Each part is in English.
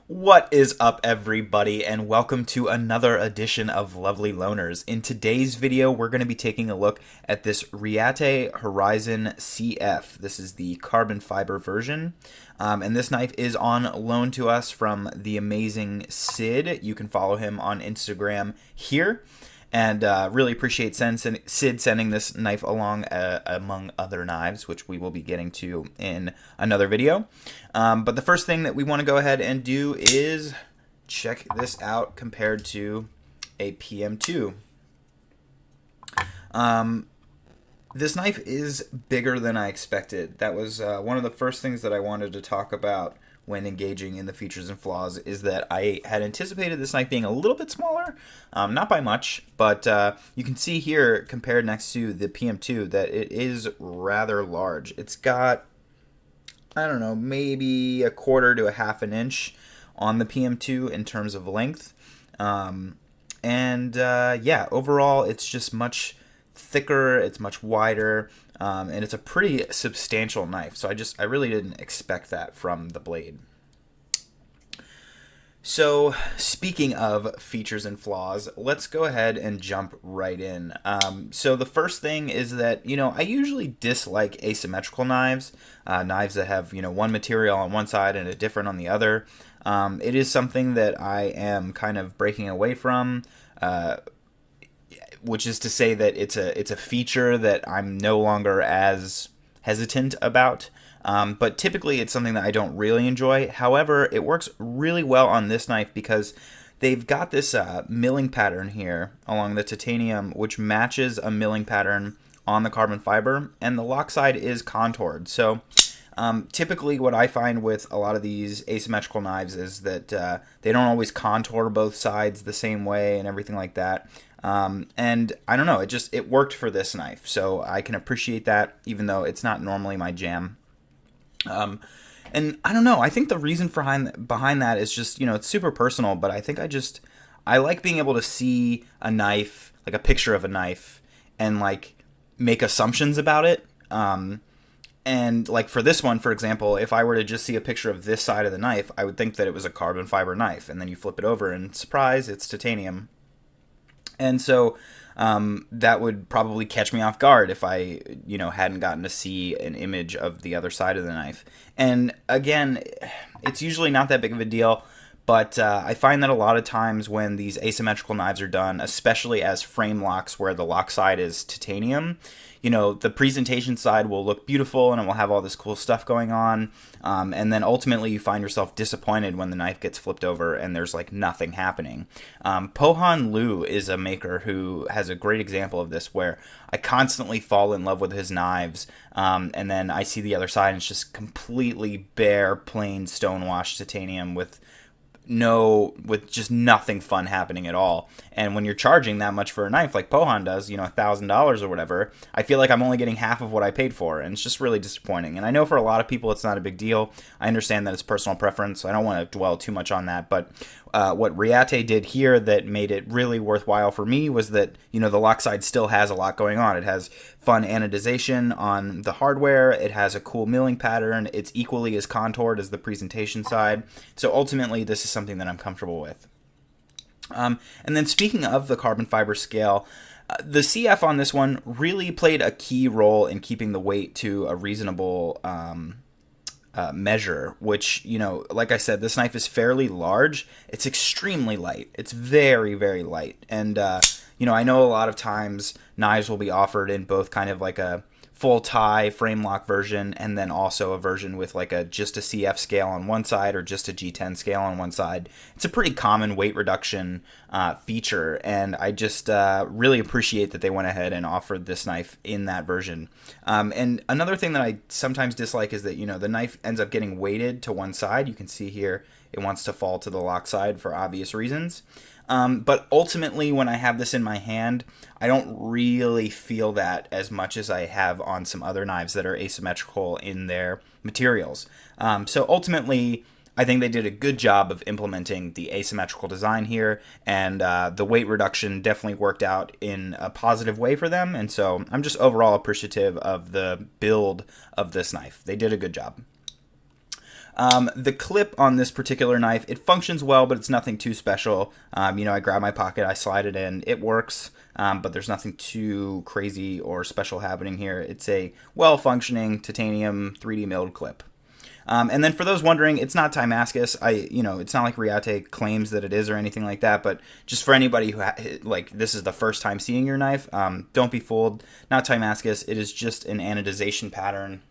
What is up, everybody, and welcome to another edition of Lovely Loners. In today's video, we're going to be taking a look at this Reate Horizon CF. This is the carbon fiber version, and this knife is on loan to us from the amazing Sid. You can follow him on Instagram here. And really appreciate Sid sending this knife along, among other knives, which we will be getting to in another video. But the first thing that we want to go ahead and do is check this out compared to a PM2. This knife is bigger than I expected. That was one of the first things that I wanted to talk about when engaging in the features and flaws, is that I had anticipated this knife being a little bit smaller, not by much, but you can see here, compared next to the PM2, that it is rather large. It's got, I don't know, maybe a quarter to a half an inch on the PM2 in terms of length. Yeah, overall, it's just much thicker, it's much wider, and it's a pretty substantial knife. So I really didn't expect that from the blade. So speaking of features and flaws, let's go ahead and jump right in. So the first thing is that, I usually dislike asymmetrical knives, knives that have, one material on one side and a different on the other. It is something that I am kind of breaking away from, which is to say that it's a feature that I'm no longer as hesitant about. But typically it's something that I don't really enjoy. However, it works really well on this knife because they've got this milling pattern here along the titanium, which matches a milling pattern on the carbon fiber, and the lock side is contoured. So typically what I find with a lot of these asymmetrical knives is that they don't always contour both sides the same way and everything like that. And I don't know, it worked for this knife, so I can appreciate that, even though it's not normally my jam. And I don't know, I think the reason behind that is just, it's super personal, but I think I like being able to see a knife, like a picture of a knife, and like make assumptions about it. And like for this one, for example, if I were to just see a picture of this side of the knife, I would think that it was a carbon fiber knife, and then you flip it over and surprise, it's titanium. And so that would probably catch me off guard if I, hadn't gotten to see an image of the other side of the knife. And again, it's usually not that big of a deal, but I find that a lot of times when these asymmetrical knives are done, especially as frame locks where the lock side is titanium, the presentation side will look beautiful and it will have all this cool stuff going on. And then ultimately you find yourself disappointed when the knife gets flipped over and there's like nothing happening. Pohan Liu is a maker who has a great example of this, where I constantly fall in love with his knives. And then I see the other side and it's just completely bare, plain stonewashed titanium with just nothing fun happening at all. And when you're charging that much for a knife like Pohan does, $1,000 or whatever, I feel like I'm only getting half of what I paid for, and it's just really disappointing. And I know for a lot of people it's not a big deal. I understand that it's personal preference, so I don't want to dwell too much on that. But what Reate did here that made it really worthwhile for me was that, the lock side still has a lot going on. It has fun anodization on the hardware. It has a cool milling pattern. It's equally as contoured as the presentation side. So ultimately, this is something that I'm comfortable with. And then speaking of the carbon fiber scale, the CF on this one really played a key role in keeping the weight to a reasonable measure, which, like I said, this knife is fairly large. It's extremely light. It's very, very light. And, I know a lot of times knives will be offered in both kind of like a full tie frame lock version, and then also a version with like just a CF scale on one side or just a G10 scale on one side. It's a pretty common weight reduction feature, and I just really appreciate that they went ahead and offered this knife in that version. And another thing that I sometimes dislike is that, the knife ends up getting weighted to one side. You can see here it wants to fall to the lock side for obvious reasons. But ultimately, when I have this in my hand, I don't really feel that as much as I have on some other knives that are asymmetrical in their materials. So ultimately, I think they did a good job of implementing the asymmetrical design here, and the weight reduction definitely worked out in a positive way for them, and so I'm just overall appreciative of the build of this knife. They did a good job. The clip on this particular knife, it functions well, but it's nothing too special. I grab my pocket, I slide it in, it works, but there's nothing too crazy or special happening here. It's a well-functioning titanium 3D milled clip. And then for those wondering, it's not Damascus. It's not like Reate claims that it is or anything like that. But just for anybody who this is the first time seeing your knife, don't be fooled. Not Damascus. It is just an anodization pattern.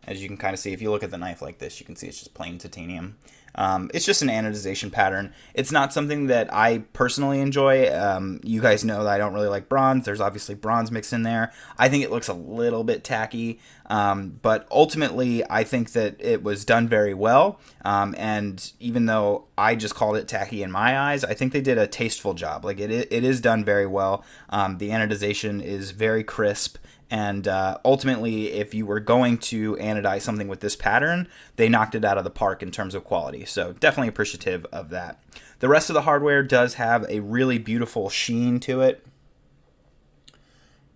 As you can kind of see, if you look at the knife like this, you can see it's just plain titanium. It's just an anodization pattern. It's not something that I personally enjoy. You guys know that I don't really like bronze. There's obviously bronze mixed in there. I think it looks a little bit tacky, but ultimately I think that it was done very well. And even though I just called it tacky in my eyes, I think they did a tasteful job. Like it is done very well. The anodization is very crisp. And ultimately, if you were going to anodize something with this pattern, they knocked it out of the park in terms of quality. So definitely appreciative of that. The rest of the hardware does have a really beautiful sheen to it.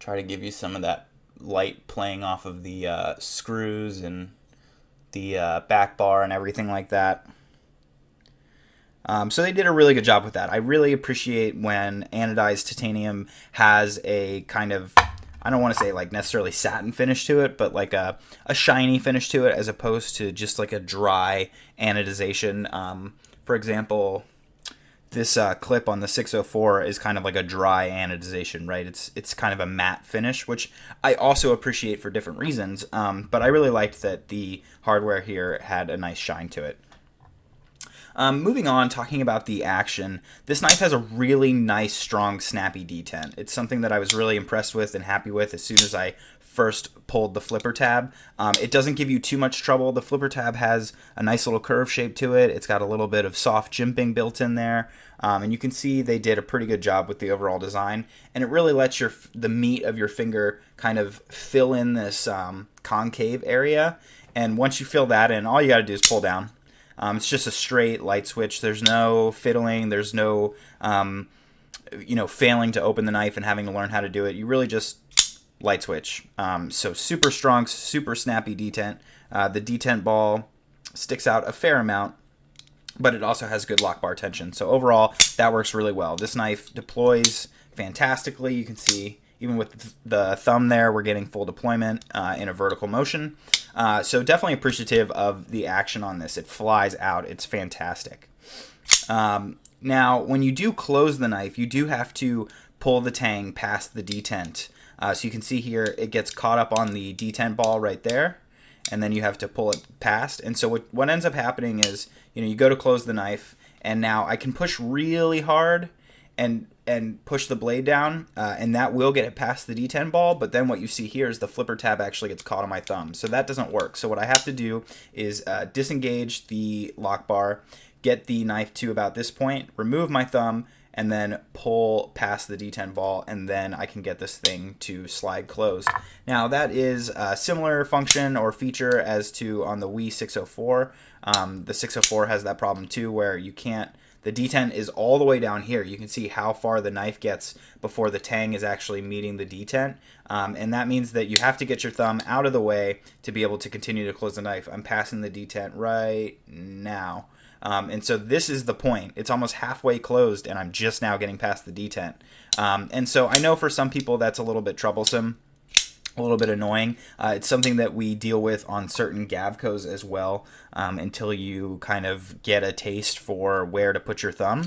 Try to give you some of that light playing off of the screws and the back bar and everything like that. So they did a really good job with that. I really appreciate when anodized titanium has a kind of, I don't want to say like necessarily satin finish to it, but like a shiny finish to it as opposed to just like a dry anodization. For example, this clip on the 604 is kind of like a dry anodization, right? It's kind of a matte finish, which I also appreciate for different reasons. But I really liked that the hardware here had a nice shine to it. Moving on, talking about the action, this knife has a really nice, strong, snappy detent. It's something that I was really impressed with and happy with as soon as I first pulled the flipper tab. It doesn't give you too much trouble. The flipper tab has a nice little curve shape to it. It's got a little bit of soft jimping built in there. And you can see they did a pretty good job with the overall design. And it really lets the meat of your finger kind of fill in this concave area. And once you fill that in, all you got to do is pull down. It's just a straight light switch. There's no fiddling. There's no, failing to open the knife and having to learn how to do it. You really just light switch. So super strong, super snappy detent. The detent ball sticks out a fair amount, but it also has good lock bar tension. So overall, that works really well. This knife deploys fantastically. You can see even with the thumb there, we're getting full deployment in a vertical motion. So definitely appreciative of the action on this. It flies out. It's fantastic. Now, when you do close the knife, you do have to pull the tang past the detent. So you can see here, it gets caught up on the detent ball right there, and then you have to pull it past. And so what ends up happening is, you go to close the knife, and now I can push really hard and push the blade down, and that will get it past the detent ball, but then what you see here is the flipper tab actually gets caught on my thumb. So that doesn't work. So what I have to do is disengage the lock bar, get the knife to about this point, remove my thumb, and then pull past the detent ball, and then I can get this thing to slide closed. Now that is a similar function or feature as to on the Wii 604. The 604 has that problem too, where you can't, the detent is all the way down here. You can see how far the knife gets before the tang is actually meeting the detent. And that means that you have to get your thumb out of the way to be able to continue to close the knife. I'm passing the detent right now. And so this is the point. It's almost halfway closed, and I'm just now getting past the detent. And so I know for some people that's a little bit troublesome, a little bit annoying. It's something that we deal with on certain Gavcos as well, until you kind of get a taste for where to put your thumb.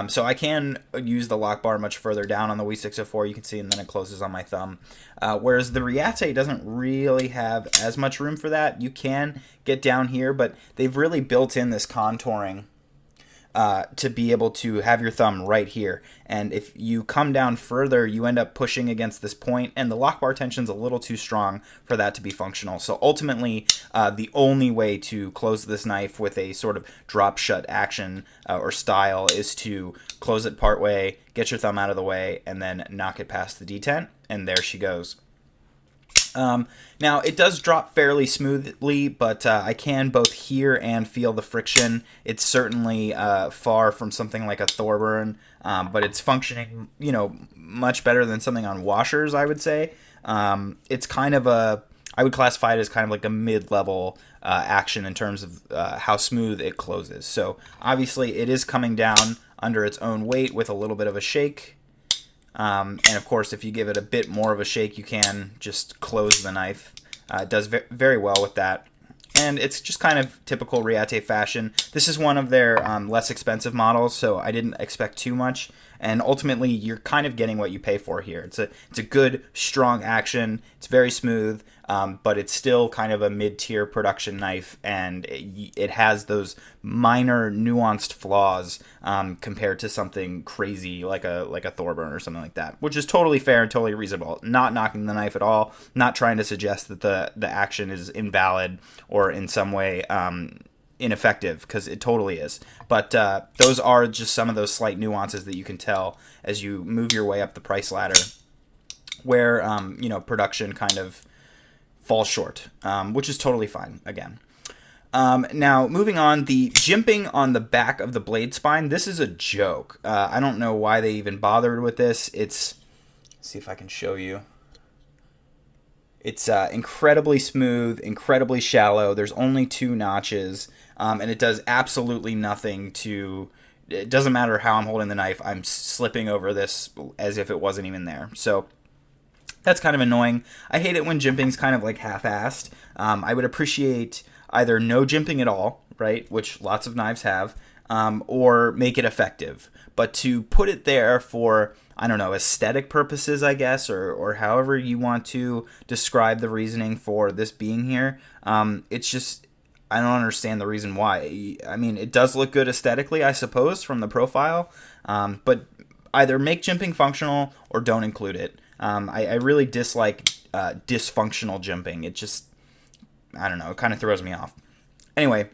So I can use the lock bar much further down on the Wii 604, you can see, and then it closes on my thumb. Whereas the Reate doesn't really have as much room for that. You can get down here, but they've really built in this contouring to be able to have your thumb right here. And if you come down further, you end up pushing against this point, and the lock bar tension's a little too strong for that to be functional. So ultimately, the only way to close this knife with a sort of drop shut action or style is to close it part way, get your thumb out of the way, and then knock it past the detent, and there she goes. Now, it does drop fairly smoothly, but I can both hear and feel the friction. It's certainly far from something like a Thorburn, but it's functioning, much better than something on washers, I would say. It's kind of a, I would classify it as kind of like a mid-level action in terms of how smooth it closes. So obviously it is coming down under its own weight with a little bit of a shake. And of course, if you give it a bit more of a shake, you can just close the knife. It does very well with that. And it's just kind of typical Reate fashion. This is one of their less expensive models, so I didn't expect too much. And ultimately, you're kind of getting what you pay for here. It's a good, strong action. It's very smooth, but it's still kind of a mid-tier production knife, and it has those minor, nuanced flaws compared to something crazy like a Thorburn or something like that, which is totally fair and totally reasonable. Not knocking the knife at all. Not trying to suggest that the action is invalid or in some way ineffective, because it totally is. But those are just some of those slight nuances that you can tell as you move your way up the price ladder, where production kind of falls short, which is totally fine again. Now, moving on, the jimping on the back of the blade spine. This is a joke. I don't know why they even bothered with this. Let's see if I can show you. It's incredibly smooth, incredibly shallow. There's only 2 notches, and it does absolutely nothing to... It doesn't matter how I'm holding the knife. I'm slipping over this as if it wasn't even there. So that's kind of annoying. I hate it when jimping's kind of like half-assed. I would appreciate either no jimping at all, right, which lots of knives have, or make it effective. But to put it there for, I don't know, aesthetic purposes, I guess, or however you want to describe the reasoning for this being here, it's just, I don't understand the reason why. I mean, it does look good aesthetically, I suppose, from the profile, but either make jimping functional or don't include it. I really dislike dysfunctional jimping. It just, I don't know, it kind of throws me off. Anyway,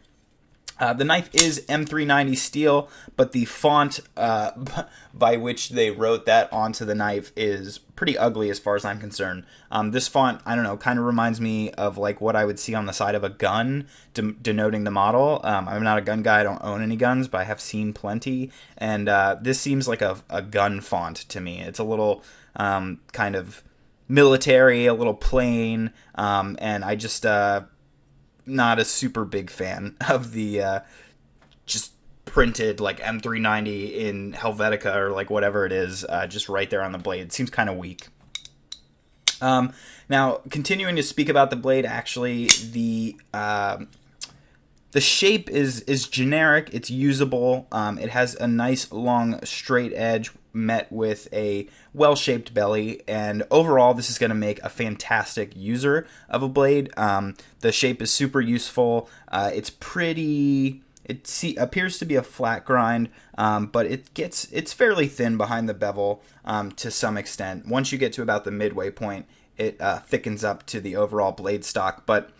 the knife is M390 steel, but the font by which they wrote that onto the knife is pretty ugly as far as I'm concerned. This font, I don't know, kind of reminds me of like what I would see on the side of a gun denoting the model. I'm not a gun guy, I don't own any guns, but I have seen plenty, and this seems like a gun font to me. It's a little kind of military, a little plain, and I just... not a super big fan of the just printed like M390 in Helvetica or like whatever it is, just right there on the blade. It seems kind of weak. Now, continuing to speak about the blade, actually, the shape is generic. It's usable. It has a nice long straight edge met with a well-shaped belly, and overall this is going to make a fantastic user of a blade. The shape is super useful. It's pretty... It appears to be a flat grind, but it's fairly thin behind the bevel to some extent. Once you get to about the midway point, it thickens up to the overall blade stock, but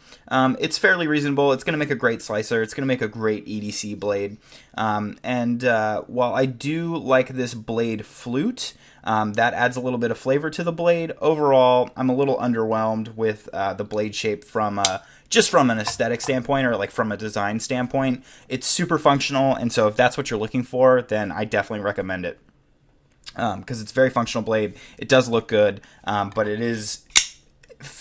it's fairly reasonable. It's going to make a great slicer. It's going to make a great EDC blade. And while I do like this blade flute, that adds a little bit of flavor to the blade. Overall, I'm a little underwhelmed with the blade shape from just from an aesthetic standpoint or like from a design standpoint. It's super functional, and so if that's what you're looking for, then I definitely recommend it. Because it's a very functional blade. It does look good, but it is...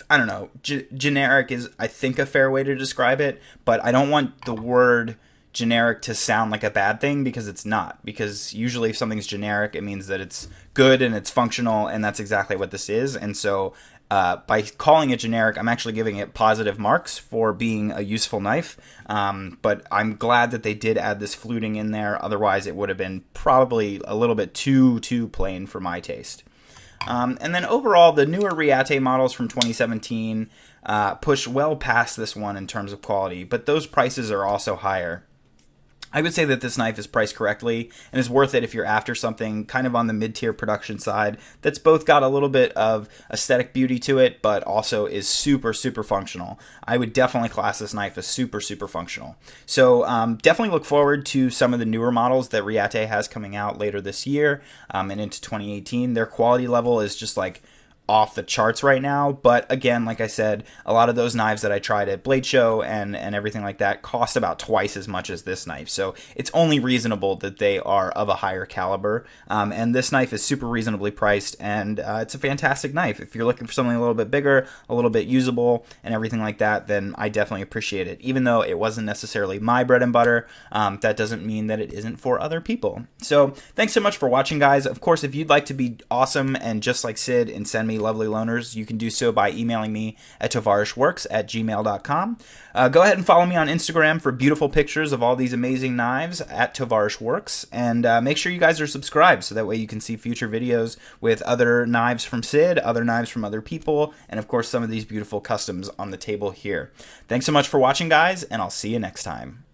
I don't know, generic is, I think, a fair way to describe it, but I don't want the word generic to sound like a bad thing, because it's not. Because usually if something's generic, it means that it's good and it's functional, and that's exactly what this is. And so by calling it generic, I'm actually giving it positive marks for being a useful knife. But I'm glad that they did add this fluting in there. Otherwise, it would have been probably a little bit too plain for my taste. And then overall, the newer Reate models from 2017 push well past this one in terms of quality, but those prices are also higher. I would say that this knife is priced correctly and is worth it if you're after something kind of on the mid-tier production side that's both got a little bit of aesthetic beauty to it, but also is super functional. I would definitely class this knife as super functional. So definitely look forward to some of the newer models that Reate has coming out later this year and into 2018. Their quality level is just like off the charts right now. But again, like I said, a lot of those knives that I tried at Blade Show and everything like that cost about twice as much as this knife. So it's only reasonable that they are of a higher caliber. And this knife is super reasonably priced, and it's a fantastic knife. If you're looking for something a little bit bigger, a little bit usable, and everything like that, then I definitely appreciate it. Even though it wasn't necessarily my bread and butter, that doesn't mean that it isn't for other people. So thanks so much for watching, guys. Of course, if you'd like to be awesome and just like Sid and send me lovely loaners, you can do so by emailing me at tovarishworks@gmail.com. Go ahead and follow me on Instagram for beautiful pictures of all these amazing knives at tovarishworks, and make sure you guys are subscribed so that way you can see future videos with other knives from Sid, other knives from other people, and of course some of these beautiful customs on the table here. Thanks so much for watching, guys, and I'll see you next time.